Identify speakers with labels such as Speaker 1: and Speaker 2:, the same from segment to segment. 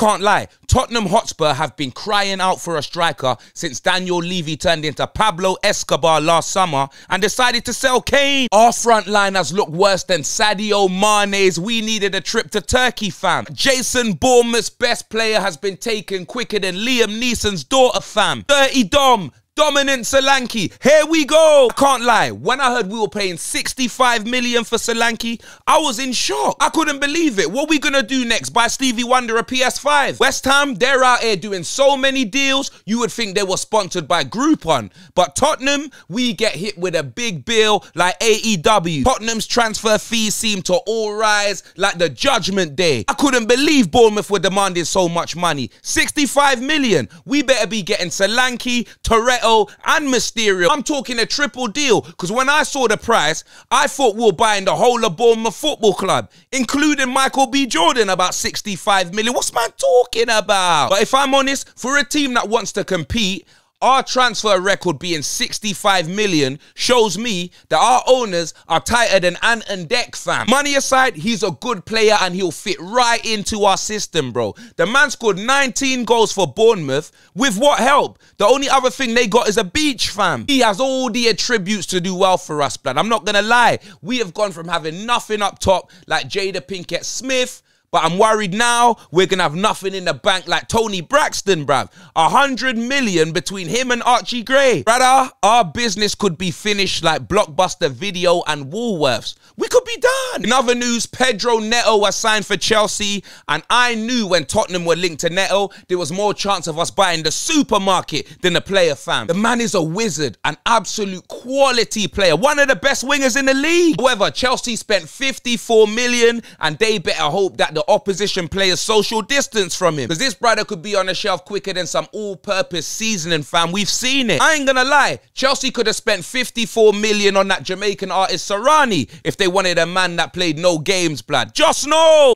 Speaker 1: can't lie, Tottenham Hotspur have been crying out for a striker since Daniel Levy turned into Pablo Escobar last summer and decided to sell Kane. Our front line has looked worse than Sadio Mane's. We needed a trip to Turkey, fam. Jason Bournemouth's best player has been taken quicker than Liam Neeson's daughter, fam. Dirty Dom. Dominic Solanke, here we go. I can't lie, when I heard we were paying 65 million for Solanke, I was in shock. I couldn't believe it. What are we gonna do next? Buy Stevie Wonder a PS5? West Ham, they're out here doing so many deals, you would think they were sponsored by Groupon. But Tottenham, we get hit with a big bill like AEW. Tottenham's transfer fees seem to all rise like the Judgment Day. I couldn't believe Bournemouth were demanding so much money. 65 million. We better be getting Solanke, Toretto, and Mysterio. I'm talking a triple deal, because when I saw the price, I thought we were buying the whole of Bournemouth Football Club, including Michael B. Jordan, about 65 million. What's man talking about? But if I'm honest, for a team that wants to compete, our transfer record being 65 million shows me that our owners are tighter than Ant and Dec, fam. Money aside, he's a good player and he'll fit right into our system, bro. The man scored 19 goals for Bournemouth. With what help? The only other thing they got is a beach, fam. He has all the attributes to do well for us, blood. I'm not gonna lie. We have gone from having nothing up top like Jada Pinkett Smith, but I'm worried now we're going to have nothing in the bank like Tony Braxton, bruv. 100 million between him and Archie Gray. Brother, our business could be finished like Blockbuster Video and Woolworths. We could be done. In other news, Pedro Neto was signed for Chelsea, and I knew when Tottenham were linked to Neto, there was more chance of us buying the supermarket than the player, fam. The man is a wizard, an absolute quality player, one of the best wingers in the league. However, Chelsea spent 54 million, and they better hope that the opposition players social distance from him, because this brother could be on the shelf quicker than some all-purpose seasoning, fam. We've seen it. I ain't gonna lie, Chelsea could have spent 54 million on that Jamaican artist Sarani if they wanted a man that played no games, blood. Just know.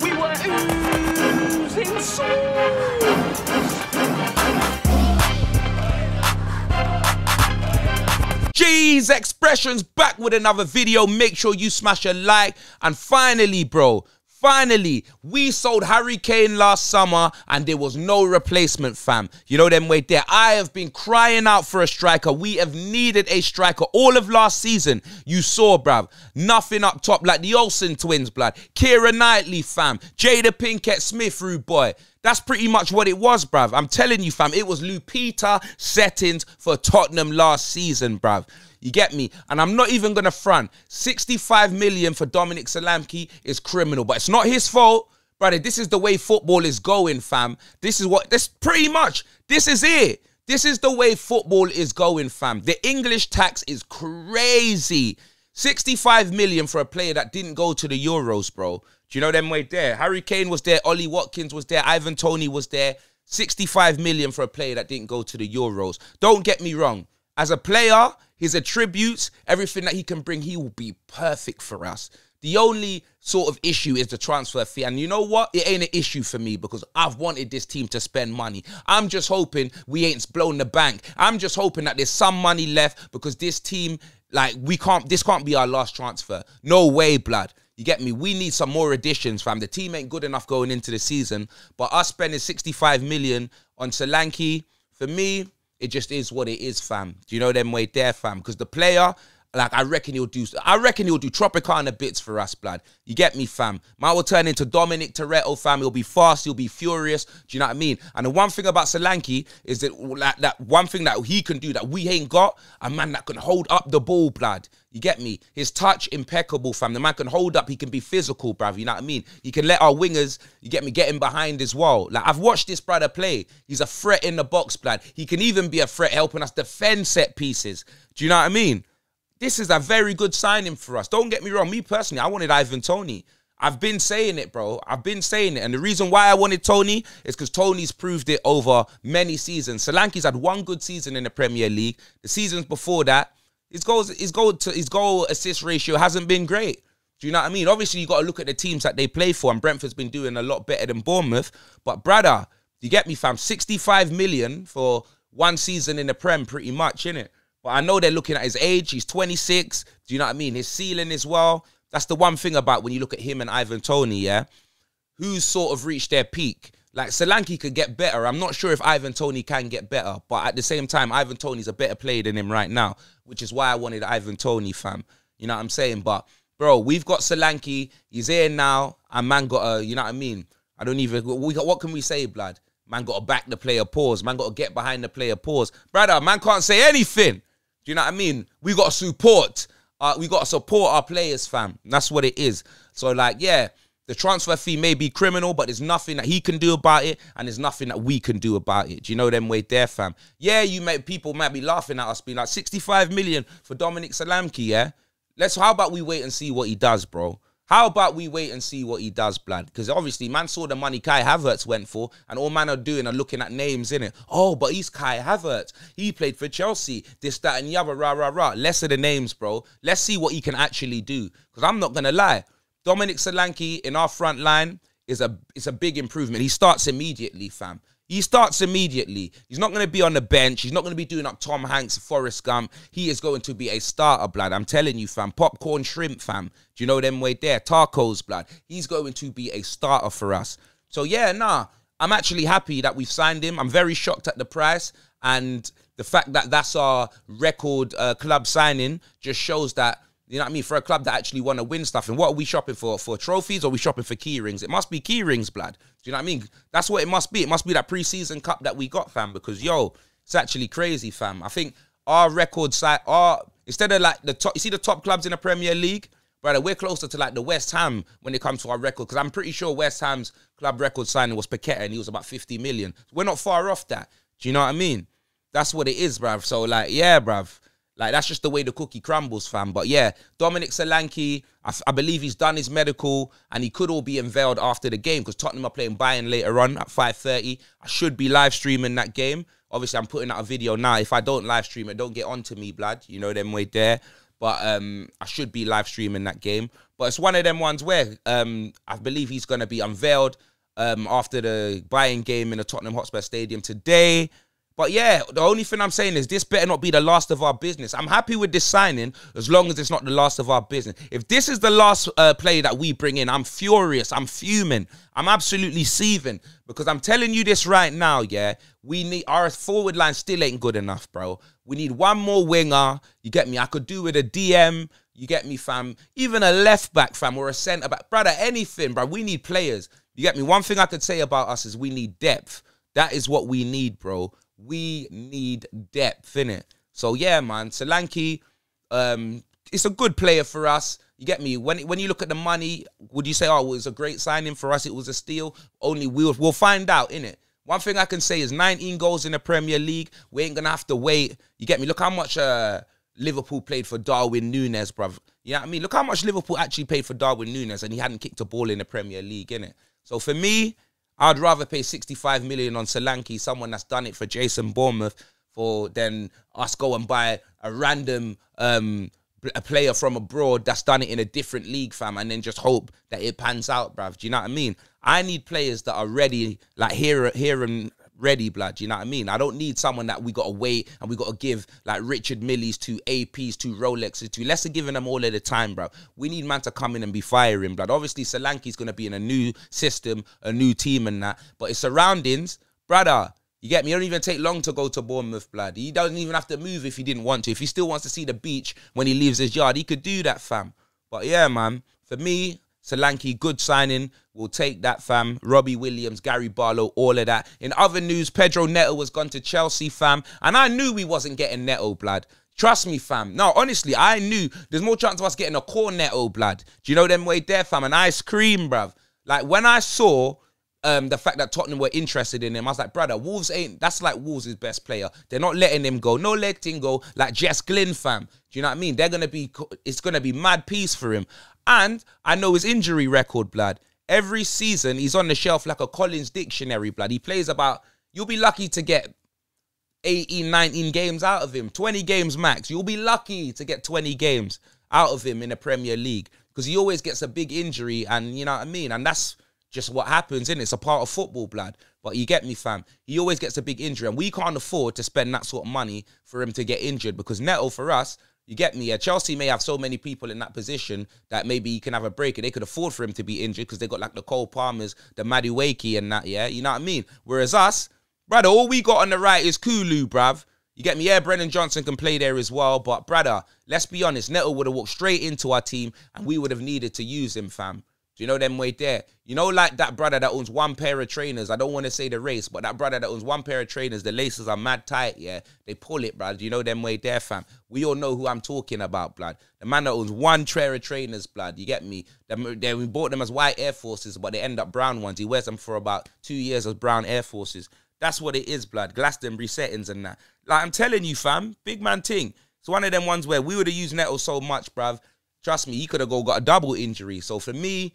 Speaker 2: We were oozing souls.
Speaker 1: G's Expressions back with another video. Make sure you smash a like. And finally, bro, finally, we sold Harry Kane last summer and there was no replacement, fam. You know them way there. I have been crying out for a striker. We have needed a striker all of last season. You saw, bruv, nothing up top like the Olsen twins, blood. Keira Knightley, fam. Jada Pinkett Smith, rude boy. That's pretty much what it was, bruv. I'm telling you, fam, it was Lupita settings for Tottenham last season, bruv. You get me? And I'm not even going to front. 65 million for Dominic Solanke is criminal, but it's not his fault. Brother, this is the way football is going, fam. This is pretty much, this is it. This is the way football is going, fam. The English tax is crazy. 65 million for a player that didn't go to the Euros, bro. Do you know them way there? Harry Kane was there, Ollie Watkins was there, Ivan Toney was there. 65 million for a player that didn't go to the Euros. Don't get me wrong. As a player, his attributes, everything that he can bring, he will be perfect for us. The only sort of issue is the transfer fee. And you know what? It ain't an issue for me because I've wanted this team to spend money. I'm just hoping we ain't blown the bank. I'm just hoping that there's some money left because this team, like, this can't be our last transfer. No way, blood. You get me? We need some more additions, fam. The team ain't good enough going into the season. But us spending 65 million on Solanke, for me, it just is what it is, fam. Do you know them way there, fam? Because the player, like, I reckon he'll do Tropicana bits for us, blood. You get me, fam? Man will turn into Dominic Toretto, fam. He'll be fast, he'll be furious. Do you know what I mean? And the one thing about Solanke is that, that one thing that he can do that we ain't got, a man that can hold up the ball, blood. You get me? His touch, impeccable, fam. The man can hold up. He can be physical, bruv. You know what I mean? He can let our wingers, you get me, get him behind as well. Like, I've watched this brother play. He's a threat in the box, blood. He can even be a threat helping us defend set pieces. Do you know what I mean? This is a very good signing for us. Don't get me wrong. Me personally, I wanted Ivan Toney. I've been saying it, bro. I've been saying it. And the reason why I wanted Toney is because Toney's proved it over many seasons. Solanke's had one good season in the Premier League. The seasons before that, his goal assist ratio hasn't been great. Do you know what I mean? Obviously, you got to look at the teams that they play for, and Brentford's been doing a lot better than Bournemouth. But brother, you get me, fam? 65 million for one season in the Prem pretty much, innit? But I know they're looking at his age. He's 26. Do you know what I mean? His ceiling as well. That's the one thing about when you look at him and Ivan Toney, yeah? Who's sort of reached their peak. Like, Solanke could get better. I'm not sure if Ivan Toney can get better. But at the same time, Ivan Toney's a better player than him right now, which is why I wanted Ivan Toney, fam. You know what I'm saying? But, bro, we've got Solanke. He's here now. And man got a, you know what I mean? I don't even, what can we say, blood? Man got to back the player, pause. Man got to get behind the player, pause. Brother, man can't say anything. Do you know what I mean? We got to support. We got to support our players, fam. That's what it is. So, like, yeah, the transfer fee may be criminal, but there's nothing that he can do about it, and there's nothing that we can do about it. Do you know them way there, fam? Yeah, people might be laughing at us, being like, 65 million for Dominic Solanke, yeah? How about we wait and see what he does, bro? How about we wait and see what he does, blood? Because obviously, man saw the money Kai Havertz went for, and all man are doing are looking at names, innit? Oh, but he's Kai Havertz. He played for Chelsea. This, that, and the other, rah, rah, rah. Less of the names, bro. Let's see what he can actually do. Because I'm not going to lie. Dominic Solanke in our front line is a big improvement. He starts immediately, fam. He starts immediately. He's not going to be on the bench. He's not going to be doing up Tom Hanks, Forrest Gump. He is going to be a starter, blood. I'm telling you, fam. Popcorn shrimp, fam. Do you know them way there? Tacos, blood. He's going to be a starter for us. So, yeah, nah. I'm actually happy that we've signed him. I'm very shocked at the price. And the fact that that's our record club signing just shows that, you know what I mean, for a club that actually want to win stuff. And what are we shopping for? For trophies, or are we shopping for key rings? It must be key rings, blood. Do you know what I mean? That's what it must be. It must be that pre-season cup that we got, fam. Because, yo, it's actually crazy, fam. I think our record side, instead of like the top, you see the top clubs in the Premier League? Brother, we're closer to like the West Ham when it comes to our record. Because I'm pretty sure West Ham's club record signing was Paqueta, and he was about 50 million. We're not far off that. Do you know what I mean? That's what it is, bruv. So, like, yeah, bruv. Like, that's just the way the cookie crumbles, fam. But yeah, Dominic Solanke, I believe he's done his medical, and he could all be unveiled after the game because Tottenham are playing Bayern later on at 5:30. I should be live streaming that game. Obviously, I'm putting out a video now. If I don't live stream it, don't get on to me, blood. You know them way there. But I should be live streaming that game. But it's one of them ones where I believe he's going to be unveiled after the Bayern game in the Tottenham Hotspur Stadium today. But yeah, the only thing I'm saying is this better not be the last of our business. I'm happy with this signing as long as it's not the last of our business. If this is the last player that we bring in, I'm furious. I'm fuming. I'm absolutely seething. Because I'm telling you this right now, yeah, we need, our forward line still ain't good enough, bro. We need one more winger. You get me? I could do with a DM. You get me, fam? Even a left back, fam, or a centre back. Brother, anything, bro. We need players. You get me? One thing I could say about us is we need depth. That is what we need, bro. We need depth, innit? So, yeah, man, Solanke, it's a good player for us. You get me? When you look at the money, would you say, oh, it was a great signing for us, it was a steal? Only we'll find out, innit? One thing I can say is 19 goals in the Premier League. We ain't going to have to wait. You get me? Look how much Liverpool played for Darwin Núñez, bruv. You know what I mean? Look how much Liverpool actually paid for Darwin Núñez, and he hadn't kicked a ball in the Premier League, innit? So, for me, I'd rather pay 65 million on Solanke, someone that's done it for Jason Bournemouth, for then us go and buy a random a player from abroad that's done it in a different league, fam, and then just hope that it pans out, bruv. Do you know what I mean? I need players that are ready, like here and ready, blood. Do you know what I mean? I don't need someone that we got to wait and we got to give like Richard Millies to APs to Rolexes to. Let's giving them all of the time, bro. We need man to come in and be firing, blood. Obviously, Solanke's going to be in a new system, a new team and that. But his surroundings, brother, you get me? It don't even take long to go to Bournemouth, blood. He doesn't even have to move if he didn't want to. If he still wants to see the beach when he leaves his yard, he could do that, fam. But yeah, man, for me, Solanke, good signing. We'll take that, fam. Robbie Williams, Gary Barlow, all of that. In other news, Pedro Neto has gone to Chelsea, fam. And I knew we wasn't getting Neto, blood. Trust me, fam. No, honestly, I knew there's more chance of us getting a core Neto, blood. Do you know them way there, fam? An ice cream, bruv. Like, when I saw the fact that Tottenham were interested in him, I was like, brother, Wolves ain't, that's like Wolves' best player. They're not letting him go. No letting go. Like Jess Glynn, fam. Do you know what I mean? They're going to be, it's going to be mad peace for him. And I know his injury record, blood. Every season, he's on the shelf like a Collins dictionary, blood. He plays about, you'll be lucky to get 18, 19 games out of him. 20 games max. You'll be lucky to get 20 games out of him in the Premier League. Because he always gets a big injury and, you know what I mean? And that's just what happens, innit? It's a part of football, blood. But you get me, fam. He always gets a big injury, and we can't afford to spend that sort of money for him to get injured, because Neto, for us, you get me? Yeah, Chelsea may have so many people in that position that maybe he can have a break and they could afford for him to be injured because they got like the Cole Palmers, the Madueke and that, yeah? You know what I mean? Whereas us, brother, all we got on the right is Kulu, bruv. You get me? Yeah, Brennan Johnson can play there as well. But, brother, let's be honest. Neto would have walked straight into our team and we would have needed to use him, fam. Do you know them way there? You know, like that brother that owns one pair of trainers. I don't want to say the race, but that brother that owns one pair of trainers, the laces are mad tight, yeah? They pull it, blood. You know them way there, fam? We all know who I'm talking about, blood. The man that owns one pair of trainers, blood. You get me? We bought them as white Air Forces, but they end up brown ones. He wears them for about 2 years as brown Air Forces. That's what it is, blood. Glastonbury settings and that. Like, I'm telling you, fam, big man ting. It's one of them ones where we would have used Neto so much, bruv. Trust me, he could have got a double injury. So for me,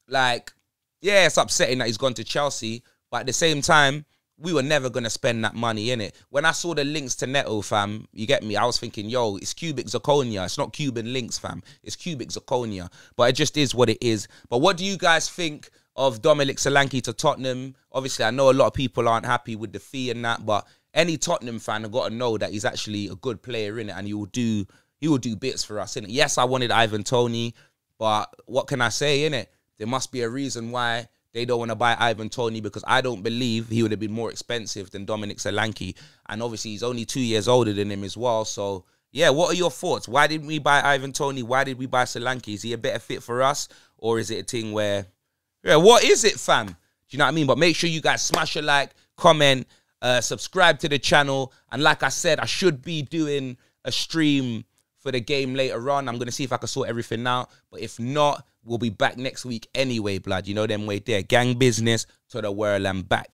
Speaker 1: like, yeah, it's upsetting that he's gone to Chelsea, but at the same time, we were never going to spend that money, innit? When I saw the links to Neto, fam, you get me? I was thinking, yo, it's cubic zirconia. It's not Cuban links, fam. It's cubic zirconia. But it just is what it is. But what do you guys think of Dominic Solanke to Tottenham? Obviously, I know a lot of people aren't happy with the fee and that, but any Tottenham fan have got to know that he's actually a good player, innit? And he will do bits for us, innit? Yes, I wanted Ivan Toney, but what can I say, innit? There must be a reason why they don't want to buy Ivan Toney, because I don't believe he would have been more expensive than Dominic Solanke. And obviously, he's only 2 years older than him as well. So, yeah, what are your thoughts? Why didn't we buy Ivan Toney? Why did we buy Solanke? Is he a better fit for us? Or is it a thing where, yeah, what is it, fam? Do you know what I mean? But make sure you guys smash a like, comment, subscribe to the channel. And like I said, I should be doing a stream for the game later on. I'm going to see if I can sort everything out. But if not, we'll be back next week anyway, blood. You know them way there. Gang business to the world and back.